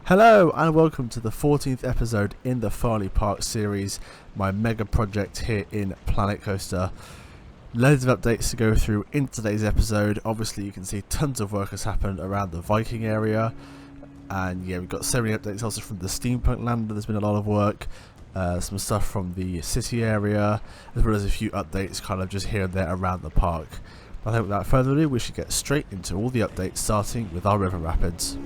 Hello and welcome to the 14th episode in the Farleigh Park series, my mega project here in Planet Coaster. Loads of updates to go through in today's episode. Obviously you can see tons of work has happened around the Viking area, and yeah, we've got so many updates also from the Steampunk Land. There's been a lot of work, some stuff from the city area, as well as a few updates kind of just here and there around the park. But I think without further ado we should get straight into all the updates, starting with our river rapids.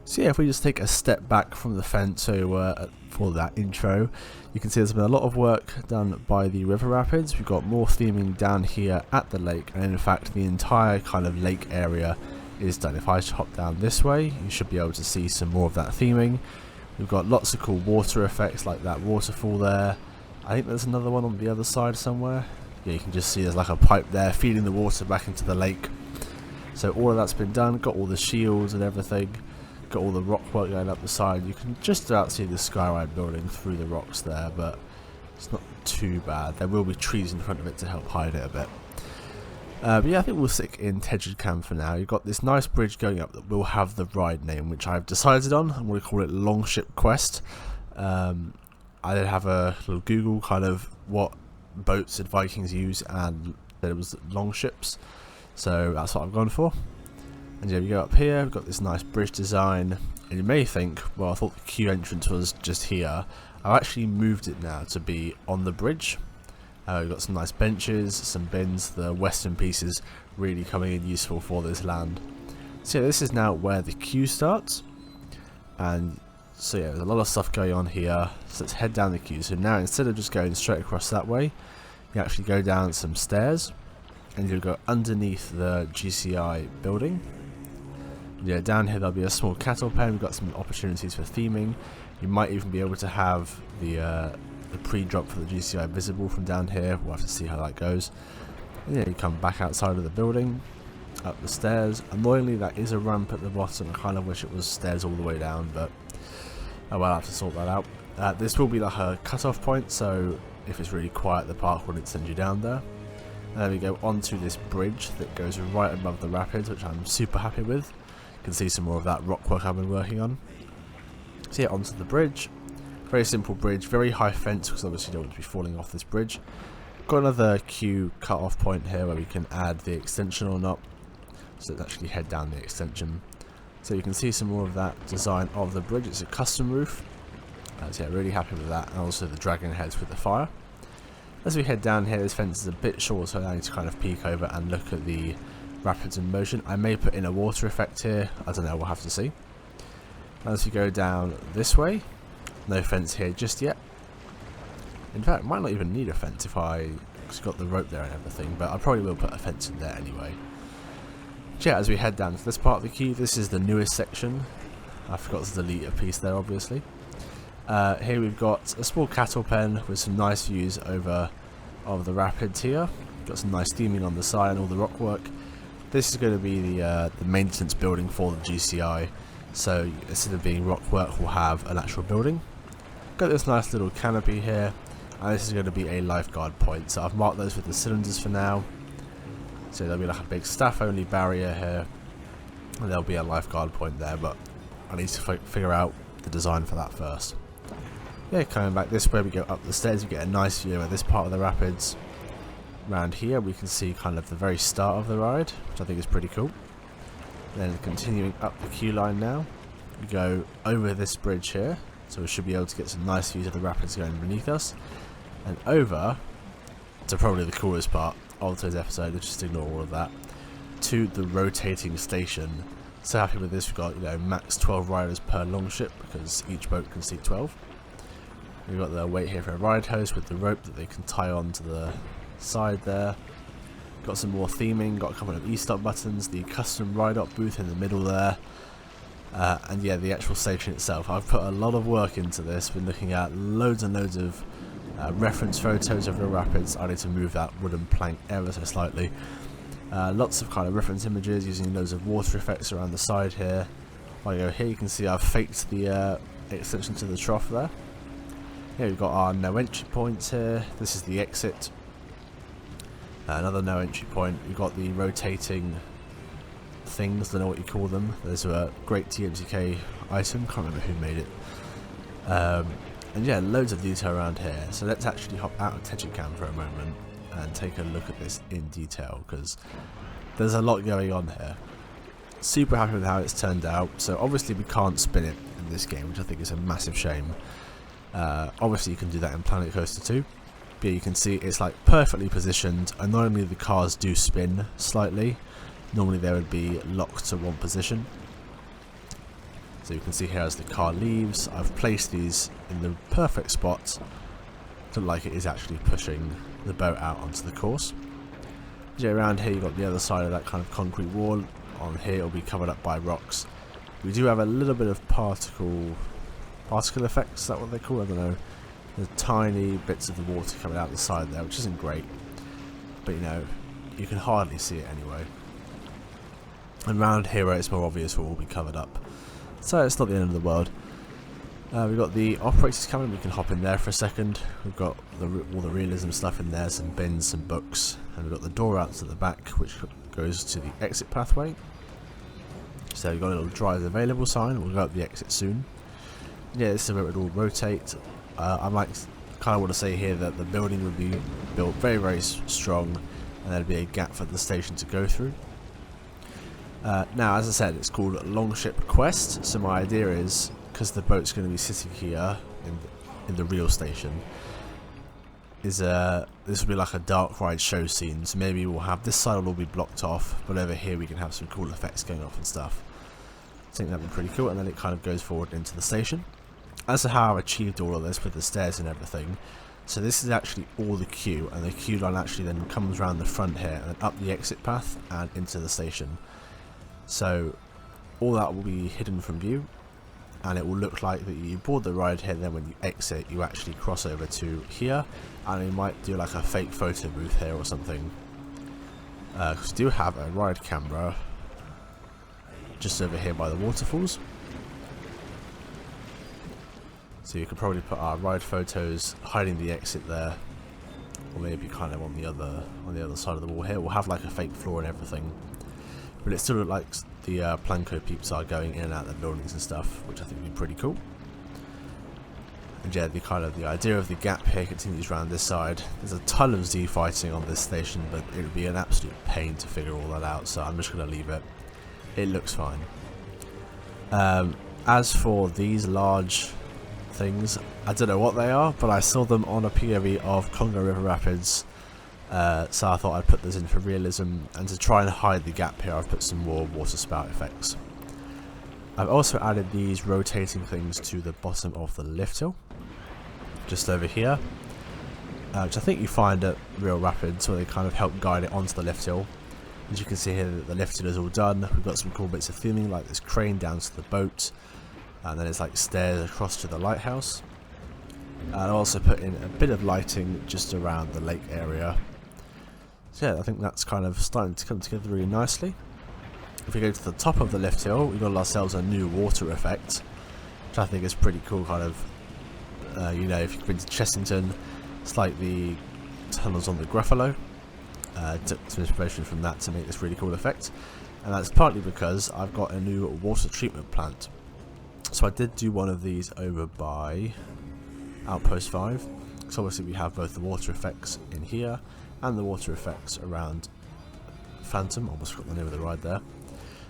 So yeah, if we just take a step back from the fence for that intro, you can see there's been a lot of work done by the river rapids. We've got more theming down here at the lake, and in fact the entire kind of lake area is done. If I hop down this way, you should be able to see some more of that theming. We've got lots of cool water effects like that waterfall there. I think there's another one on the other side somewhere. Yeah, you can just see there's like a pipe there feeding the water back into the lake. So all of that's been done, got all the shields and everything, got all the rock work going up the side. You can just about see the Skyride building through the rocks there, but it's not too bad. There will be trees in front of it to help hide it a bit. But yeah, I think we'll stick in Tedgedcam for now. You've got this nice bridge going up that will have the ride name, which I've decided on. I'm going to call it Longship Quest. I did have a little Google kind of what boats did Vikings use, and it was longships. So that's what I've gone for. And yeah, we go up here, we've got this nice bridge design, and you may think, well, I thought the queue entrance was just here. I've actually moved it now to be on the bridge. We've got some nice benches, some bins, the western pieces really coming in useful for this land. So yeah, this is now where the queue starts. And so yeah, there's a lot of stuff going on here. So let's head down the queue. So now instead of just going straight across that way, you actually go down some stairs. And you'll go underneath the GCI building. Yeah, down here there'll be a small cattle pen. We've got some opportunities for theming. You might even be able to have the pre-drop for the GCI visible from down here. We'll have to see how that goes. And yeah, you come back outside of the building, up the stairs. Annoyingly, that is a ramp at the bottom. I kind of wish it was stairs all the way down, but oh well, I'll have to sort that out. This will be like a cut-off point, so if it's really quiet, the park wouldn't send you down there. And then we go onto this bridge that goes right above the rapids, which I'm super happy with. You can see some more of that rock work I've been working on. So yeah, onto the bridge. Very simple bridge, very high fence, because obviously you don't want to be falling off this bridge. Got another queue cut-off point here where we can add the extension or not. So let's actually head down the extension. So you can see some more of that design of the bridge. It's a custom roof. So yeah, really happy with that. And also the dragon heads with the fire. As we head down here, this fence is a bit short, so I need to kind of peek over and look at the rapids in motion. I may put in a water effect here, I don't know, we'll have to see. As we go down this way, no fence here just yet. In fact, might not even need a fence if it's got the rope there and everything, but I probably will put a fence in there anyway. So yeah, as we head down to this part of the queue, this is the newest section. I forgot to delete a piece there, obviously. Here we've got a small cattle pen with some nice views over of the rapids here. Got some nice theming on the side and all the rock work. This is going to be the maintenance building for the GCI. So instead of being rock work, we'll have an actual building. Got this nice little canopy here, and this is going to be a lifeguard point. So I've marked those with the cylinders for now. So there'll be like a big staff-only barrier here, and there'll be a lifeguard point there. But I need to figure out the design for that first. Yeah, coming back this way, we go up the stairs, we get a nice view of this part of the rapids. Around here we can see kind of the very start of the ride, which I think is pretty cool. Then continuing up the queue line now, we go over this bridge here, so we should be able to get some nice views of the rapids going beneath us. And over to probably the coolest part of today's episode, just ignore all of that, to the rotating station. So happy with this, we've got, you know, max 12 riders per longship, because each boat can seat 12. We've got the wait here for a ride hose with the rope that they can tie on to the side there. Got some more theming, got a couple of e-stop buttons, the custom ride-up booth in the middle there. And yeah, the actual station itself. I've put a lot of work into this, been looking at loads and loads of reference photos of the rapids. I need to move that wooden plank ever so slightly. Lots of kind of reference images using loads of water effects around the side here. While you go here, you can see I've faked the extension to the trough there. Here we've got our no entry points here. This is the exit. Another no entry point. We've got the rotating things, don't know what you call them. There's a great TMTK item, can't remember who made it. And yeah, loads of detail around here. So let's actually hop out of Tejicam for a moment and take a look at this in detail, because there's a lot going on here. Super happy with how it's turned out. So obviously we can't spin it in this game, which I think is a massive shame. Obviously you can do that in Planet Coaster 2. But you can see it's like perfectly positioned, and normally the cars do spin slightly. Normally they would be locked to one position. So you can see here as the car leaves, I've placed these in the perfect spot to like it is actually pushing the boat out onto the course. Yeah, around here you've got the other side of that kind of concrete wall. On here it'll be covered up by rocks. We do have a little bit of particle effects, is that what they call it? I don't know. There's tiny bits of the water coming out the side there, which isn't great. But you know, you can hardly see it anyway. And around here where it's more obvious it will be covered up. So it's not the end of the world. We've got the operators coming, we can hop in there for a second. We've got all the realism stuff in there, some bins, some books, and we've got the door out to the back which goes to the exit pathway. So we've got a little drive available sign, we'll go up the exit soon. Yeah, this is where it will rotate. I might kind of want to say here that the building would be built very, very strong, and there'd be a gap for the station to go through. Now, as I said, it's called Longship Quest, so my idea is, because the boat's going to be sitting here in the real station, is this will be like a dark ride show scene, so maybe we'll have this side will all be blocked off, but over here we can have some cool effects going off and stuff. I think that'd be pretty cool, and then it kind of goes forward into the station. As to how I've achieved all of this with the stairs and everything, so this is actually all the queue, and the queue line actually then comes around the front here and then up the exit path and into the station. So all that will be hidden from view, and it will look like that you board the ride here, then when you exit you actually cross over to here, and you might do like a fake photo booth here or something. Because we do have a ride camera just over here by the waterfalls, so you could probably put our ride photos hiding the exit there, or maybe kind of on the other side of the wall here. We'll have like a fake floor and everything, but it still looks like the Planco peeps are going in and out of the buildings and stuff, which I think would be pretty cool. And yeah, the idea of the gap here continues around this side. There's a ton of Z fighting on this station, but it would be an absolute pain to figure all that out, so I'm just going to leave it. It looks fine. As for these large things, I don't know what they are, but I saw them on a POV of Congo River Rapids, so I thought I'd put this in for realism, and to try and hide the gap here I've put some more water spout effects. I've also added these rotating things to the bottom of the lift hill, just over here, which I think you find at real rapids, where they kind of help guide it onto the lift hill. As you can see here, the lift hill is all done. We've got some cool bits of theming like this crane down to the boat, and then it's like stairs across to the lighthouse. And I also put in a bit of lighting just around the lake area. So yeah, I think that's kind of starting to come together really nicely. If we go to the top of the lift hill, we've got ourselves a new water effect, which I think is pretty cool. Kind of, you know, if you've been to Chessington, it's like the tunnels on the Gruffalo. Took some inspiration from that to make this really cool effect, and that's partly because I've got a new water treatment plant. So I did do one of these over by Outpost 5, so obviously we have both the water effects in here and the water effects around Phantom. Almost forgot the name of the ride there.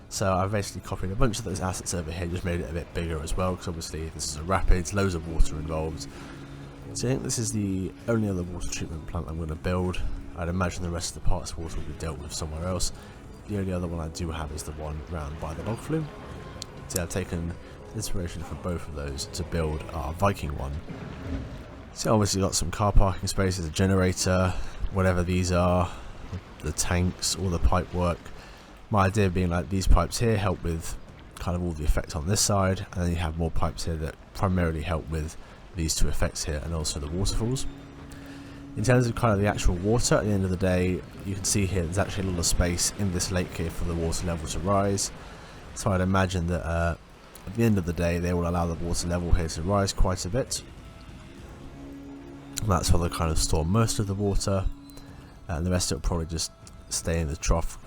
So I've basically copied a bunch of those assets over here, just made it a bit bigger as well, because obviously this is a rapids, loads of water involved. So I think this is the only other water treatment plant I'm going to build. I'd imagine the rest of the parts water will be dealt with somewhere else. The only other one I do have is the one round by the log flume. So I've taken inspiration from both of those to build our Viking one. So obviously got some car parking spaces, a generator, whatever these are, the tanks, all the pipe work. My idea being like these pipes here help with kind of all the effects on this side, and then you have more pipes here that primarily help with these two effects here and also the waterfalls. In terms of kind of the actual water, at the end of the day, you can see here there's actually a lot of space in this lake here for the water level to rise. So I'd imagine that at the end of the day they will allow the water level here to rise quite a bit. And that's where they'll kind of store most of the water, and the rest of it will probably just stay in the trough.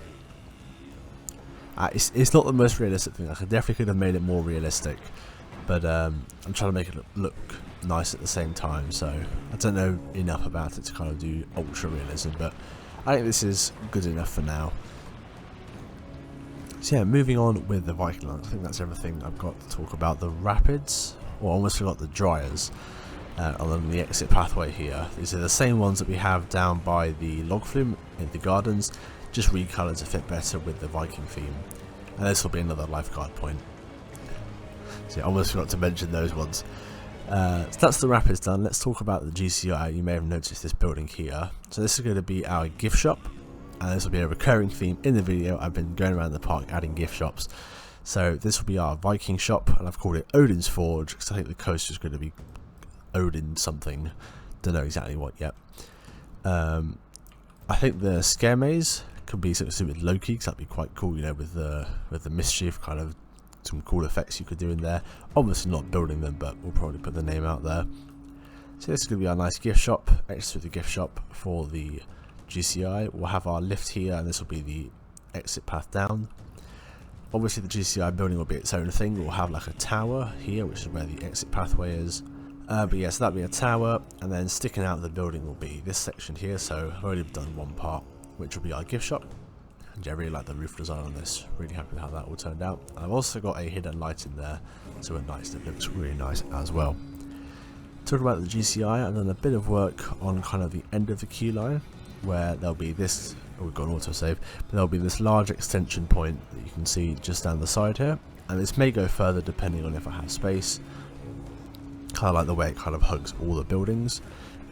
It's not the most realistic thing. I definitely could have made it more realistic, but I'm trying to make it look nice at the same time, so I don't know enough about it to kind of do ultra realism, but I think this is good enough for now. So yeah, moving on with the Viking Land, I think that's everything I've got to talk about. The rapids, or almost forgot the dryers, along the exit pathway here. These are the same ones that we have down by the log flume in the gardens, just recoloured to fit better with the Viking theme. And this will be another lifeguard point. So yeah, I almost forgot to mention those ones. So that's the rapids done. Let's talk about the GCI. You may have noticed this building here. So this is going to be our gift shop, and this will be a recurring theme in the video. I've been going around the park adding gift shops. So this will be our Viking shop, and I've called it Odin's Forge because I think the coast is going to be Odin something. Don't know exactly what yet. I think the scare maze could be something to do with Loki, because that'd be quite cool, you know, with the mischief, kind of some cool effects you could do in there. Obviously not building them, but we'll probably put the name out there. So this is going to be our nice gift shop, extra the gift shop for the GCI. We'll have our lift here, and this will be the exit path down. Obviously the GCI building will be its own thing. We'll have like a tower here, which is where the exit pathway is. But yeah, so that'll be a tower, and then sticking out of the building will be this section here. So I've already done one part, which will be our gift shop. And yeah, I really like the roof design on this. Really happy with how that all turned out. And I've also got a hidden light in there, so at night it looks really nice as well. Talking about the GCI, I've done a bit of work on kind of the end of the queue line, where there'll be this, oh, we've got an autosave, but there'll be this large extension point that you can see just down the side here. And this may go further depending on if I have space. Kind of like the way it kind of hugs all the buildings.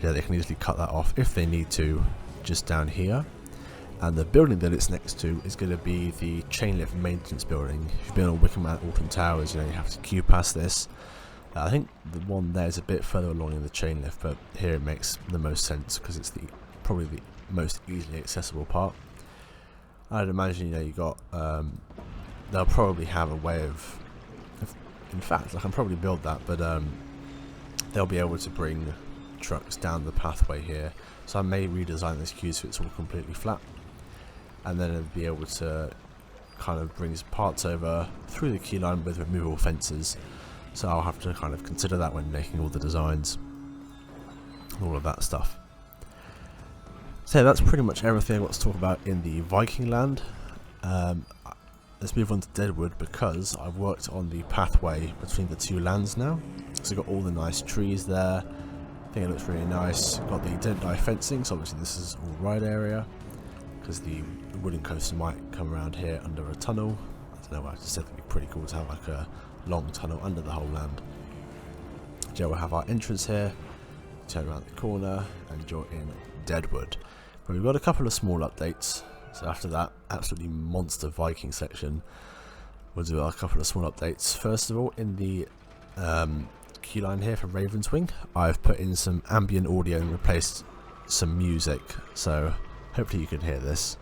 Yeah, they can easily cut that off if they need to, just down here. And the building that it's next to is going to be the chain lift maintenance building. If you've been on Wickham Alton Towers, you know you have to queue past this. I think the one there is a bit further along in the chain lift, but here it makes the most sense because it's probably the most easily accessible part. I'd imagine, you know, you got they'll probably have a way of in fact, I can probably build that, but they'll be able to bring trucks down the pathway here. So I may redesign this queue so it's all completely flat, and then it'll be able to kind of bring parts over through the queue line with removable fences. So I'll have to kind of consider that when making all the designs, all of that stuff. So that's pretty much everything I've got to talk about in the Viking Land. Let's move on to Deadwood, because I've worked on the pathway between the two lands now. So you've got all the nice trees there. I think it looks really nice. Got the don't die fencing, so obviously this is all ride area, because the wooden coaster might come around here under a tunnel. I don't know, I just said it'd be pretty cool to have like a long tunnel under the whole land. So we'll have our entrance here, turn around the corner, and you're in Deadwood. But we've got a couple of small updates. So after that absolutely monster Viking section, we'll do a couple of small updates. First of all, in the queue line here for Ravenswing, I've put in some ambient audio and replaced some music, so hopefully you can hear this.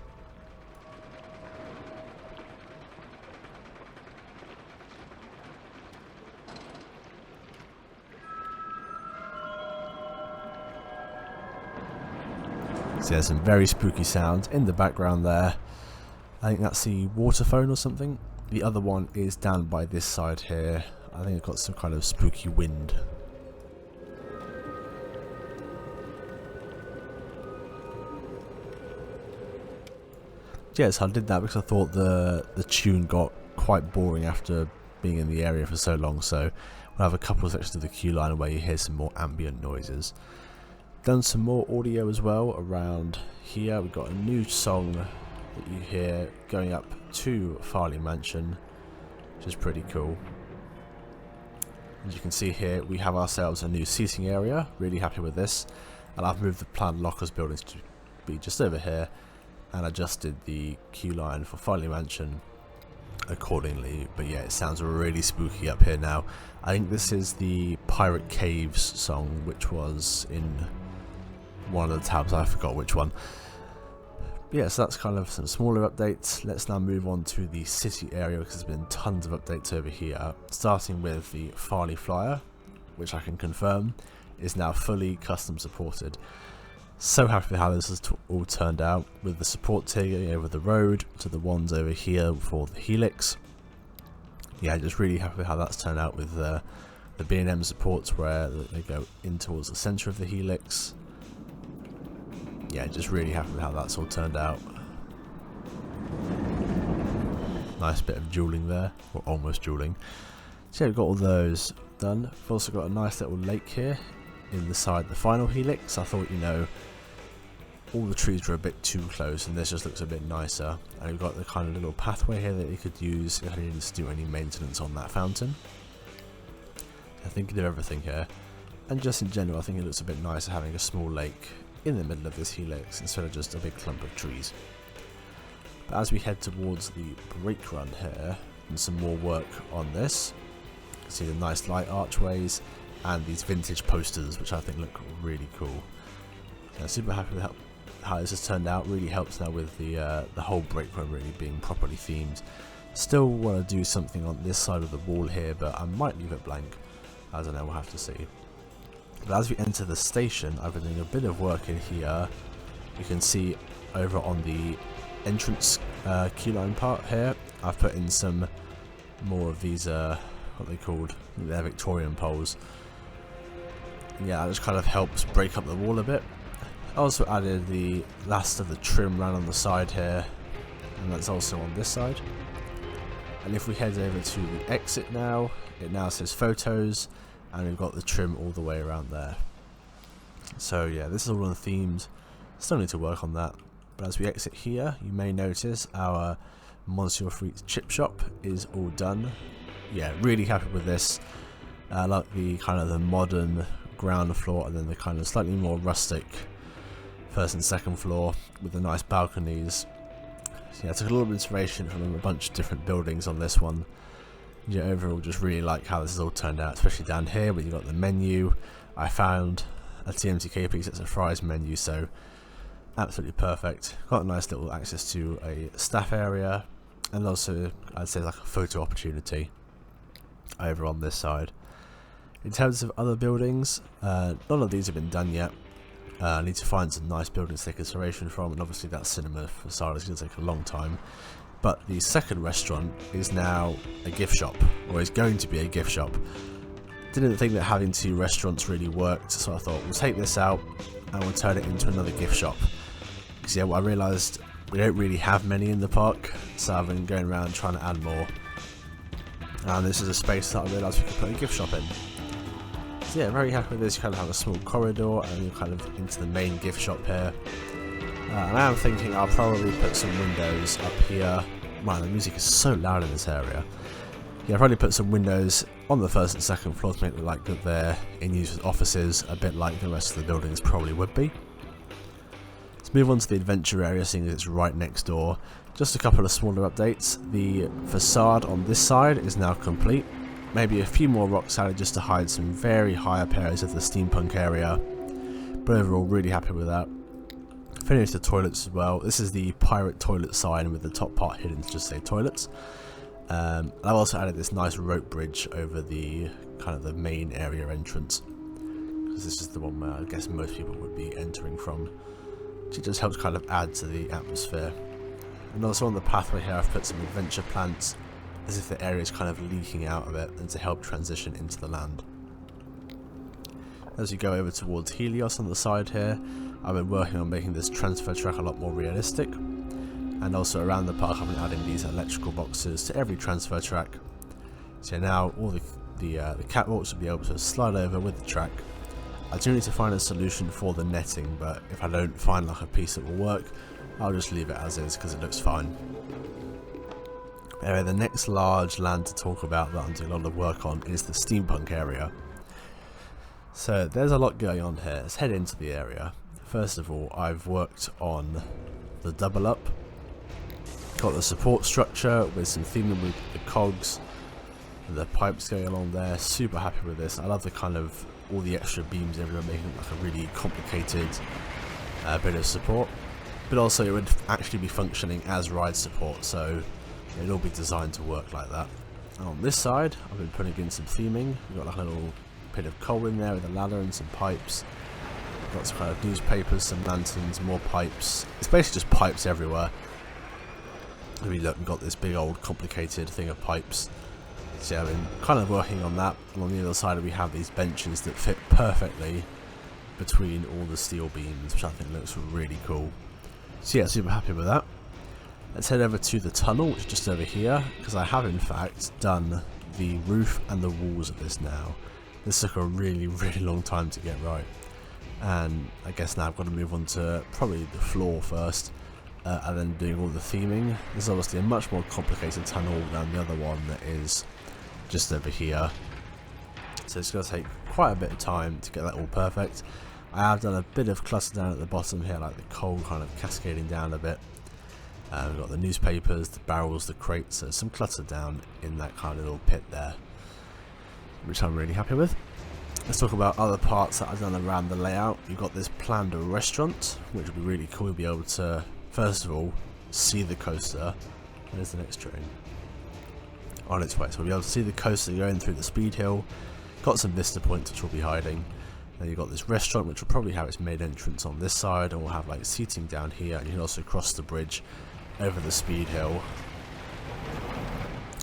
So there's some very spooky sounds in the background there. I think that's the waterphone or something. The other one is down by this side here. I think it's got some kind of spooky wind. Yes, I did that because I thought the tune got quite boring after being in the area for so long, so we'll have a couple of sections of the queue line where you hear some more ambient noises. Done some more audio as well around here. We've got a new song that you hear going up to Farleigh Mansion, which is pretty cool. As you can see here, we have ourselves a new seating area. Really happy with this. And I've moved the planned lockers buildings to be just over here, and adjusted the queue line for Farleigh Mansion accordingly. But yeah, it sounds really spooky up here now. I think this is the Pirate Caves song, which was in one of the tabs, I forgot which one. But yeah, so that's kind of some smaller updates. Let's now move on to the city area, because there's been tons of updates over here, starting with the Farleigh Flyer, which I can confirm is now fully custom supported. So happy with how this has all turned out, with the support taking over the road to the ones over here for the helix. Yeah, just really happy with how that's turned out with the B&M supports where they go in towards the centre of the helix. Yeah, just really happy with how that's all turned out. Nice bit of duelling there, or almost duelling. So yeah, we've got all those done. We've also got a nice little lake here inside the final helix. I thought, you know, all the trees were a bit too close and this just looks a bit nicer. And we've got the kind of little pathway here that you could use if you needed to do any maintenance on that fountain. I think you did everything here. And just in general, I think it looks a bit nicer having a small lake in the middle of this helix instead of just a big clump of trees. But as we head towards the brake run here and some more work on this, you can see the nice light archways and these vintage posters, which I think look really cool. Yeah, super happy with how this has turned out. Really helps now with the whole brake run really being properly themed. Still want to do something on this side of the wall here, but I might leave it blank. I don't know, we'll have to see. But as we enter the station, I've been doing a bit of work in here. You can see over on the entrance queueline part here, I've put in some more of these, what are they called? They're Victorian poles. Yeah, that just kind of helps break up the wall a bit. I also added the last of the trim round on the side here, and that's also on this side. And if we head over to the exit now, it now says photos, and we've got the trim all the way around there. So yeah, this is all on themed. Still need to work on that. But as we exit here, you may notice our Monsieur Frites chip shop is all done. Yeah, really happy with this. I like the kind of the modern ground floor and then the kind of slightly more rustic first and second floor with the nice balconies. So yeah, I took a little bit of inspiration from a bunch of different buildings on this one. Yeah, overall just really like how this has all turned out, especially down here where you've got the menu. I found a TMTK piece that's a fries menu, so absolutely perfect. Got a nice little access to a staff area, and also I'd say like a photo opportunity over on this side. In terms of other buildings, none of these have been done yet. I need to find some nice buildings to take inspiration from, and obviously that cinema facade is going to take a long time. But the second restaurant is now a gift shop, or is going to be a gift shop. Didn't think that having two restaurants really worked, so I thought we'll take this out and we'll turn it into another gift shop. Because yeah, I realised we don't really have many in the park, so I've been going around trying to add more. And this is a space that I realised we could put a gift shop in. So yeah, very happy with this. You kind of have a small corridor and you're kind of into the main gift shop here. And I am thinking I'll probably put some windows up here. Man, the music is so loud in this area. Yeah, I'll probably put some windows on the first and second floor to make it look like that they're in use as offices, a bit like the rest of the buildings probably would be. Let's move on to the adventure area, seeing as it's right next door. Just a couple of smaller updates. The facade on this side is now complete. Maybe a few more rocks added just to hide some very high up areas of the steampunk area. But overall, really happy with that. Finished the toilets as well. This is the pirate toilet sign with the top part hidden to just say toilets. I've also added this nice rope bridge over the kind of the main area entrance, because this is the one where I guess most people would be entering from. It just helps kind of add to the atmosphere. And also on the pathway here I've put some adventure plants as if the area is kind of leaking out of it and to help transition into the land. As you go over towards Helios on the side here, I've been working on making this transfer track a lot more realistic, and also around the park I've been adding these electrical boxes to every transfer track. So now all the catwalks will be able to slide over with the track. I do need to find a solution for the netting, but if I don't find like a piece that will work, I'll just leave it as is because it looks fine. Anyway, the next large land to talk about that I'm doing a lot of work on is the steampunk area. So there's a lot going on here. Let's head into the area. First of all, I've worked on the double up. Got the support structure with some theming with the cogs and the pipes going along there. Super happy with this. I love the kind of all the extra beams everywhere, making it like a really complicated bit of support. But also it would actually be functioning as ride support, so it'd all be designed to work like that. And on this side, I've been putting in some theming. We've got like a little bit of coal in there with a ladder and some pipes. Lots of kind of newspapers, some lanterns, more pipes. It's basically just pipes everywhere. I mean, look, we've got this big old complicated thing of pipes. So yeah, I've been kind of working on that. And on the other side we have these benches that fit perfectly between all the steel beams, which I think looks really cool. So yeah, super happy with that. Let's head over to the tunnel, which is just over here, because I have in fact done the roof and the walls of this now. This took a really long time to get right, and I guess now I've got to move on to probably the floor first, and then doing all the theming. This is obviously a much more complicated tunnel than the other one that is just over here, so it's going to take quite a bit of time to get that all perfect. I have done a bit of cluster down at the bottom here, like the coal kind of cascading down a bit. We've got the newspapers, the barrels, the crates, so some clutter down in that kind of little pit there, which I'm really happy with. Let's talk about other parts that I've done around the layout. You've got this planned restaurant, which will be really cool. You'll be able to, first of all, see the coaster. Where's the next train? On its way. So we'll be able to see the coaster going through the speed hill. Got some vista points which will be hiding. Then you've got this restaurant, which will probably have its main entrance on this side, and we'll have like seating down here, and you can also cross the bridge over the speed hill.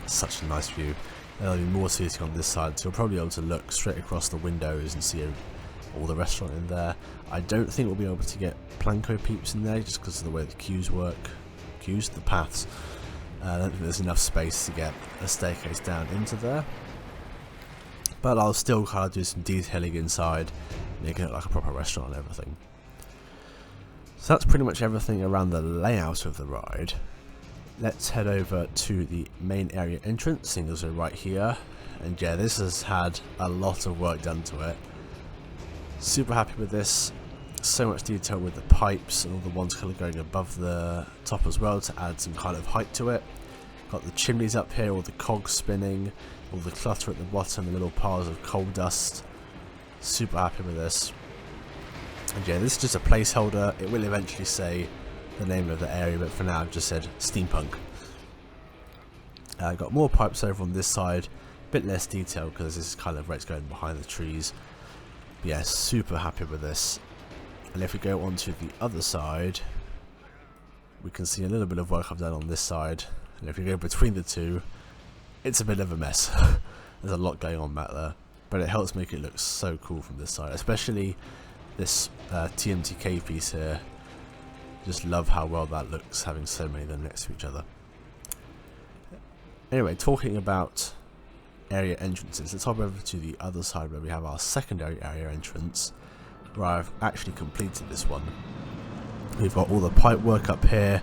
Such a nice view. There'll be more seating on this side, so you'll probably be able to look straight across the windows and see all the restaurant in there. I don't think we'll be able to get Planko peeps in there just because of the way the queues work. The paths. I don't think there's enough space to get a staircase down into there. But I'll still kind of do some detailing inside, making it like a proper restaurant and everything. So that's pretty much everything around the layout of the ride. Let's head over to the main area entrance, seeing as we're right here. And yeah, this has had a lot of work done to it. Super happy with this. So much detail with the pipes and all the ones kind of going above the top as well to add some kind of height to it. Got the chimneys up here, all the cogs spinning, all the clutter at the bottom, the little piles of coal dust. Super happy with this. And yeah, this is just a placeholder. It will eventually say the name of the area, but for now I've just said steampunk. I've got more pipes over on this side, a bit less detail because this is kind of where it's going behind the trees. But yeah, super happy with this. And if we go on to the other side, we can see a little bit of work I've done on this side. And if we go between the two, it's a bit of a mess. There's a lot going on back there, but it helps make it look so cool from this side, especially this TMTK piece here. Just love how well that looks, having so many of them next to each other. Anyway, talking about area entrances, let's hop over to the other side where we have our secondary area entrance, where I've actually completed this one. We've got all the pipe work up here,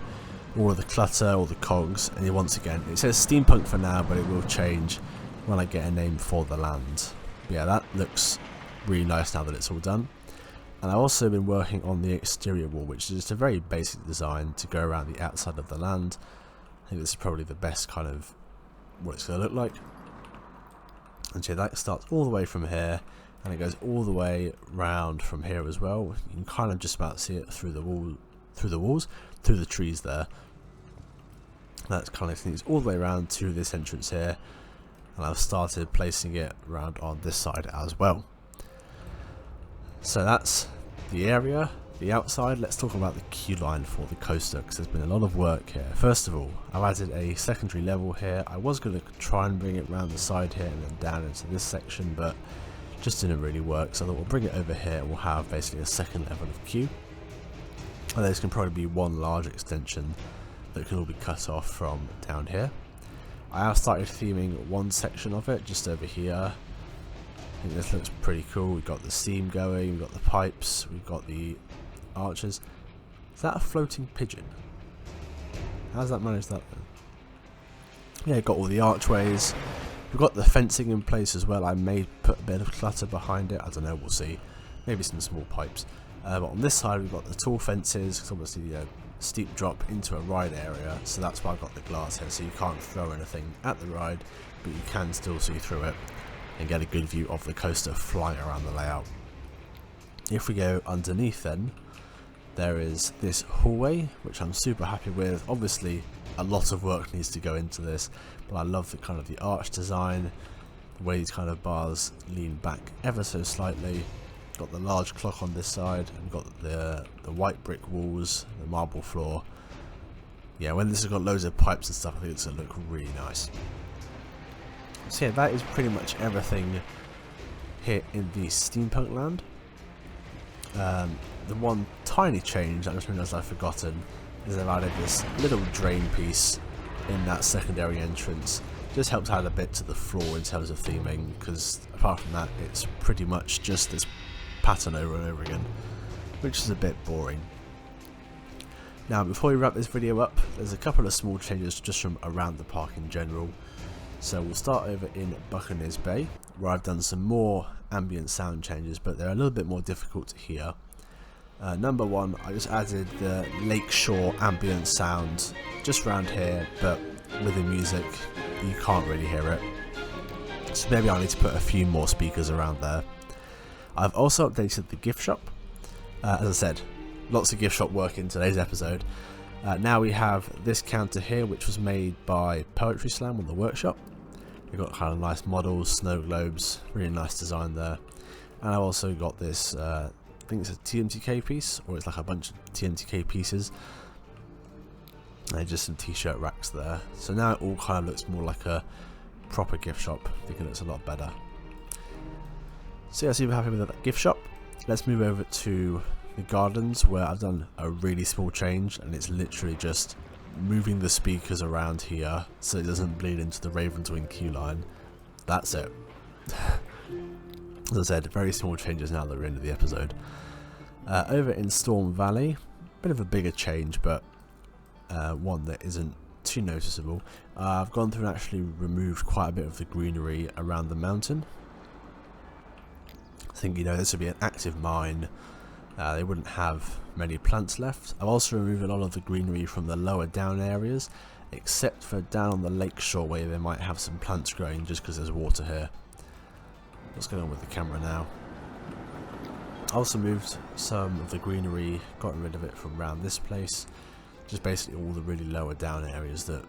all of the clutter, all the cogs, and once again, it says steampunk for now, but it will change when I get a name for the land. But yeah, that looks really nice now that it's all done. And I've also been working on the exterior wall, which is just a very basic design to go around the outside of the land. I think this is probably the best kind of what it's going to look like. And so that starts all the way from here, and it goes all the way round from here as well. You can kind of just about see it through the wall, through the trees there. That's kind of things all the way around to this entrance here, and I've started placing it around on this side as well. So that's the area, the outside. Let's talk about the queue line for the coaster, because there's been a lot of work here. First of all, I've added a secondary level here. I was going to try and bring it around the side here and then down into this section, but just didn't really work, so I thought we'll bring it over here and we'll have basically a second level of queue. And this can probably be one large extension that can all be cut off from down here. I have started theming one section of it just over here. I think this looks pretty cool. We've got the steam going, we've got the pipes, we've got the arches. Is that a floating pigeon? How's that managed that then? Yeah, got all the archways. We've got the fencing in place as well. I may put a bit of clutter behind it. I don't know, we'll see. Maybe some small pipes. But on this side we've got the tall fences, because obviously, you know, steep drop into a ride area, so that's why I've got the glass here, so you can't throw anything at the ride, but you can still see through it and get a good view of the coaster flying around the layout. If we go underneath then, there is this hallway, which I'm super happy with. Obviously a lot of work needs to go into this, but I love the kind of the arch design, the way these kind of bars lean back ever so slightly. Got the large clock on this side, and got the white brick walls, the marble floor. Yeah, when this has got loads of pipes and stuff, I think it's going to look really nice. So yeah, that is pretty much everything here in the steampunk land. The one tiny change I just realised I've forgotten is they've added this little drain piece in that secondary entrance. Just helps add a bit to the floor in terms of theming, because apart from that it's pretty much just this pattern over and over again, which is a bit boring. Now before we wrap this video up, there's a couple of small changes just from around the park in general. So we'll start over in Buccaneers Bay, where I've done some more ambient sound changes, but they're a little bit more difficult to hear. Number one, I just added the lakeshore ambient sound just around here, but with the music you can't really hear it. So maybe I need to put a few more speakers around there. I've also updated the gift shop. As I said, lots of gift shop work in today's episode. Now we have this counter here, which was made by Poetry Slam on the workshop. We've got kind of nice models, snow globes, really nice design there. And I've also got this, I think it's a TMTK piece, or it's like a bunch of TMTK pieces. And just some t-shirt racks there. So now it all kind of looks more like a proper gift shop. I think it looks a lot better. So yeah, super happy with that gift shop. Let's move over to the gardens, where I've done a really small change, and it's literally just moving the speakers around here so it doesn't bleed into the Ravenswing queue line. That's it. As I said, very small changes now that we're into the episode. Over in Storm Valley, bit of a bigger change, but one that isn't too noticeable. I've gone through and actually removed quite a bit of the greenery around the mountain. I think, you know, this would be an active mine. They wouldn't have many plants left. I've also removed a lot of the greenery from the lower down areas, except for down on the lakeshore where they might have some plants growing just because there's water here. What's going on with the camera now? I also moved some of the greenery, gotten rid of it from around this place. Just basically all the really lower down areas that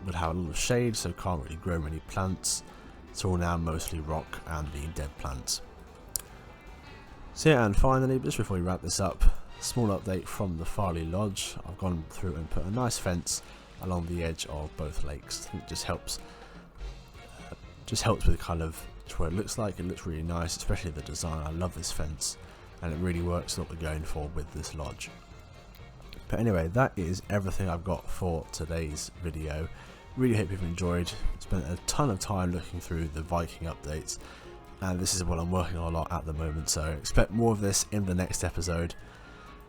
would have a lot of shade, so can't really grow many plants. It's all now mostly rock and the dead plants. So yeah, and finally, just before we wrap this up, small update from the Farleigh Lodge. I've gone through and put a nice fence along the edge of both lakes. I think it just helps with kind of what it looks like. It looks really nice, especially the design. I love this fence, and it really works what we're going for with this lodge. But anyway, that is everything I've got for today's video. Really hope you've enjoyed. Spent a ton of time looking through the Viking updates, and this is what I'm working on a lot at the moment, so expect more of this in the next episode.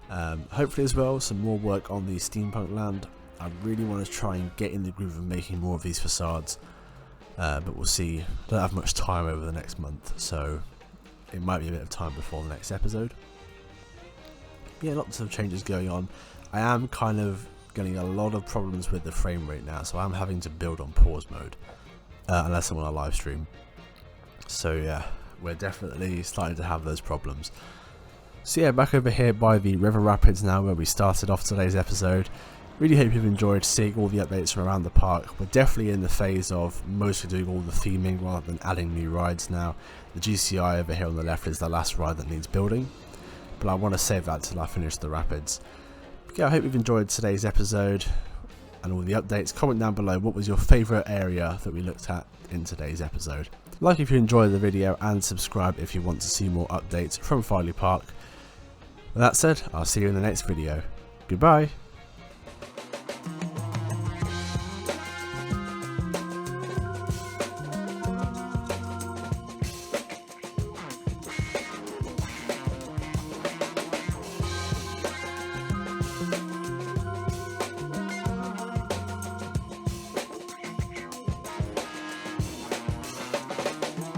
Hopefully as well, some more work on the steampunk land. I really want to try and get in the groove of making more of these facades, but we'll see. I don't have much time over the next month, so it might be a bit of time before the next episode. Yeah, lots of changes going on. I am kind of getting a lot of problems with the frame rate now, so I'm having to build on pause mode, unless I'm on a live stream. So yeah, we're definitely starting to have those problems. So yeah, back over here by the river rapids now, where we started off today's episode. Really hope you've enjoyed seeing all the updates from around the park. We're definitely in the phase of mostly doing all the theming rather than adding new rides now. The GCI over here on the left is the last ride that needs building, but I want to save that till I finish the rapids. But yeah, I hope you've enjoyed today's episode and all the updates. Comment down below what was your favourite area that we looked at in today's episode. Like if you enjoyed the video, and subscribe if you want to see more updates from Farleigh Park. With that said, I'll see you in the next video. Goodbye.